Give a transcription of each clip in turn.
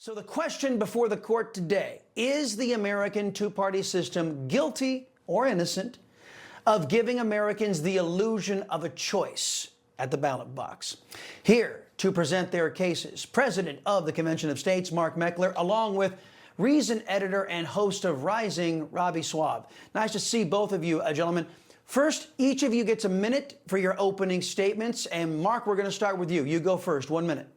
So the question before the court today, is the American two-party system guilty or innocent of giving Americans the illusion of a choice at the ballot box? Here to present their cases, President of the Convention of States, Mark Meckler, along with Reason editor and host of Rising, Robbie Schwab. Nice to see both of you, gentlemen. First, each of you gets a minute for your opening statements. And Mark, we're going to start with you. You go first, 1 minute.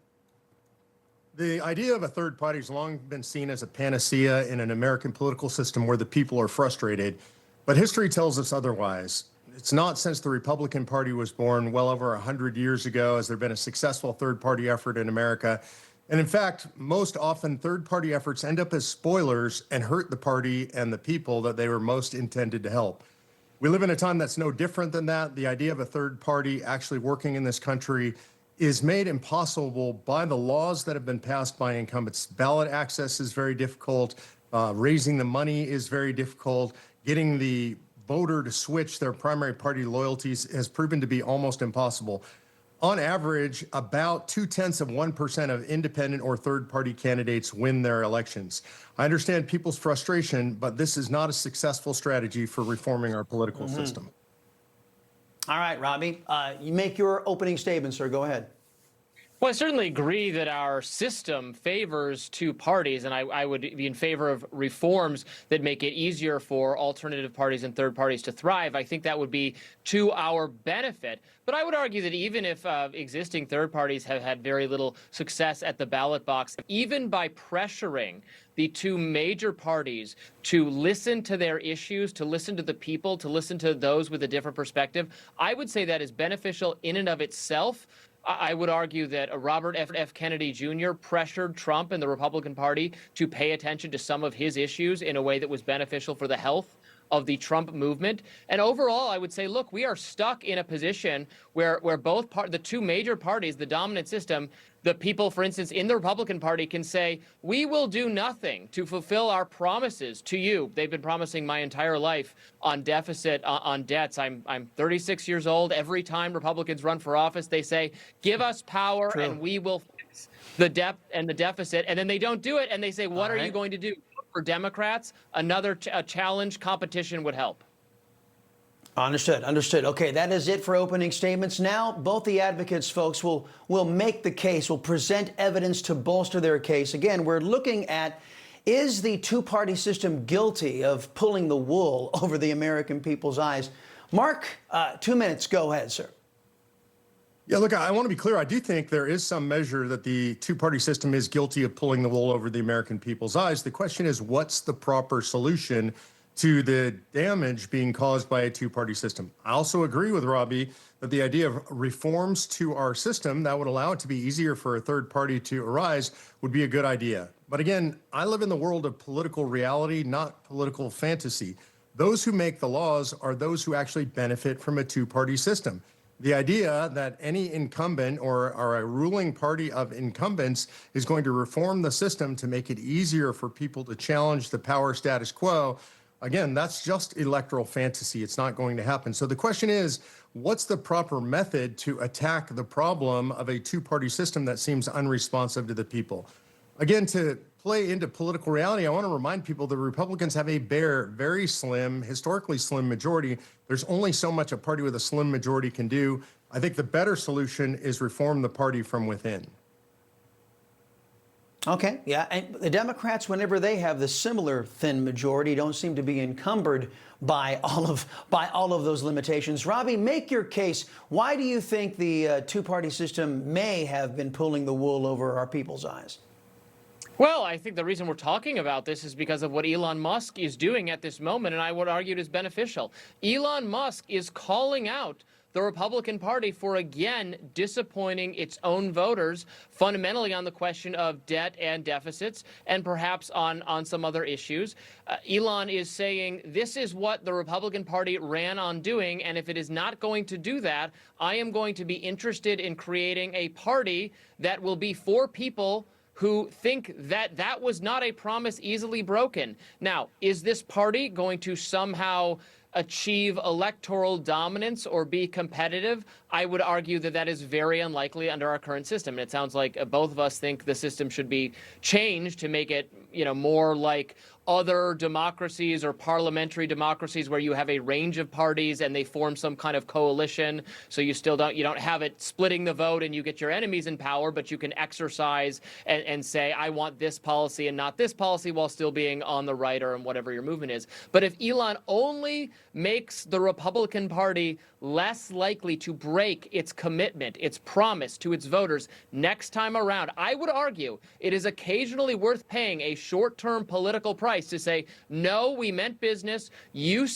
The idea of a third party has long been seen as a panacea in an American political system where the people are frustrated. But history tells us otherwise. It's not since the Republican Party was born well over 100 years ago has there been a successful third party effort in America. And in fact, most often third party efforts end up as spoilers and hurt the party and the people that they were most intended to help. We live in a time that's no different than that. The idea of a third party actually working in this country is made impossible by the laws that have been passed by incumbents. Ballot access is very difficult. Raising the money is very difficult. Getting the voter to switch their primary party loyalties has proven to be almost impossible. On average, about 0.2% of independent or third-party candidates win their elections. I understand people's frustration, but this is not a successful strategy for reforming our political system. All right, Robbie, you make your opening statement, sir. Go ahead. Well, I certainly agree that our system favors two parties, and I would be in favor of reforms that make it easier for alternative parties and third parties to thrive. I think that would be to our benefit. But I would argue that even if existing third parties have had very little success at the ballot box, even by pressuring the two major parties to listen to their issues, to listen to the people, to listen to those with a different perspective, I would say that is beneficial in and of itself. I would argue that Robert F. Kennedy Jr. pressured Trump and the Republican Party to pay attention to some of his issues in a way that was beneficial for the health of the Trump movement. And overall, I would say, look, we are stuck in a position where the two major parties, the dominant system, the people, for instance, in the Republican Party can say, we will do nothing to fulfill our promises to you. They've been promising my entire life on deficit, on debts. I'm 36 years old. Every time Republicans run for office, they say, give us power and we will fix the debt and the deficit. And then they don't do it. And they say, what are you going to do? For Democrats, another challenge competition would help. Understood. Understood. Okay, that is it for opening statements. Now, both the advocates, folks, will make the case, will present evidence to bolster their case. Again, we're looking at, is the two-party system guilty of pulling the wool over the American people's eyes? Mark, 2 minutes. Go ahead, sir. Yeah, look, I want to be clear. I do think there is some measure that the two-party system is guilty of pulling the wool over the American people's eyes. The question is, what's the proper solution to the damage being caused by a two-party system? I also agree with Robbie that the idea of reforms to our system that would allow it to be easier for a third party to arise would be a good idea. But again, I live in the world of political reality, not political fantasy. Those who make the laws are those who actually benefit from a two-party system. The idea that any incumbent or a ruling party of incumbents is going to reform the system to make it easier for people to challenge the power status quo, again, that's just electoral fantasy. It's not going to happen. So the question is, what's the proper method to attack the problem of a two-party system that seems unresponsive to the people? Again, to play into political reality, I want to remind people the Republicans have a bare, very slim, historically slim majority. There's only so much a party with a slim majority can do. I think the better solution is reform the party from within. Okay, yeah, and the Democrats, whenever they have the similar thin majority, don't seem to be encumbered by all of those limitations. Robbie, make your case. Why do you think the two-party system may have been pulling the wool over our people's eyes? Well, I think the reason we're talking about this is because of what Elon Musk is doing at this moment, and I would argue it is beneficial. Elon Musk is calling out the Republican Party for, again, disappointing its own voters, fundamentally on the question of debt and deficits, and perhaps on some other issues. Elon is saying, this is what the Republican Party ran on doing, and if it is not going to do that, I am going to be interested in creating a party that will be for people who think that that was not a promise easily broken. Now, is this party going to somehow achieve electoral dominance or be competitive, I would argue that that is very unlikely under our current system. And it sounds like both of us think the system should be changed to make it, more like other democracies or parliamentary democracies where you have a range of parties and they form some kind of coalition. So you don't have it splitting the vote and you get your enemies in power, but you can exercise and say, I want this policy and not this policy, while still being on the right or in whatever your movement is. But if Elon only makes the Republican Party less likely to break its commitment, its promise to its voters next time around, I would argue it is occasionally worth paying a short-term political price to say, no, we meant business. You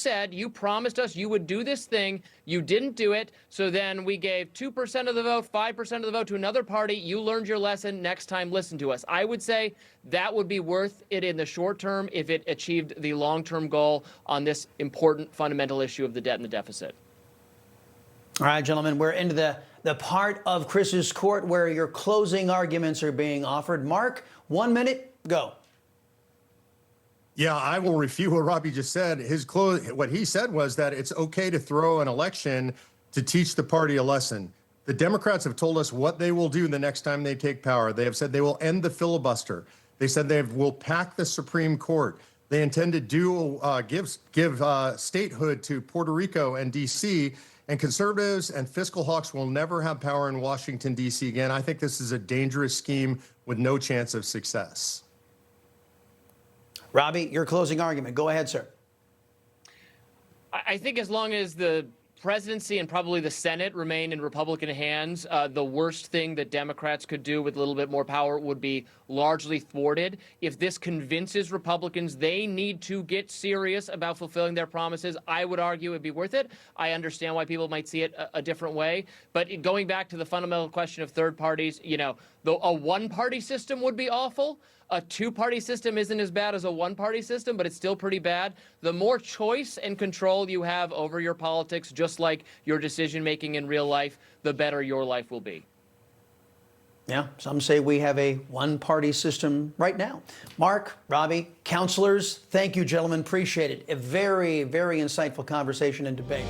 promised us you would do this thing. You didn't do it. So then we gave 2% of the vote, 5% of the vote to another party. You learned your lesson. Next time, listen to us. I would say that would be worth it in the short term if it achieved the long-term goal on this important fundamental issue of the debt and the deficit. All right, gentlemen, we're into the part of Chris's court where your closing arguments are being offered. Mark, 1 minute, go. Yeah, I will refute what Robbie just said. What he said was that it's okay to throw an election to teach the party a lesson. The Democrats have told us what they will do the next time they take power. They have said they will end the filibuster. They said they will pack the Supreme Court. They intend to give statehood to Puerto Rico and D.C., and conservatives and fiscal hawks will never have power in Washington, D.C. again. I think this is a dangerous scheme with no chance of success. Robbie, your closing argument. Go ahead, sir. I think as long as the presidency and probably the Senate remain in Republican hands, the worst thing that Democrats could do with a little bit more power would be largely thwarted. If this convinces Republicans they need to get serious about fulfilling their promises, I would argue it'd be worth it. I understand why people might see it a different way. But going back to the fundamental question of third parties, a one-party system would be awful. A two-party system isn't as bad as a one-party system, but it's still pretty bad. The more choice and control you have over your politics, just like your decision-making in real life, the better your life will be. Yeah, some say we have a one-party system right now. Mark, Robbie, counselors, thank you, gentlemen. Appreciate it. A very, very insightful conversation and debate.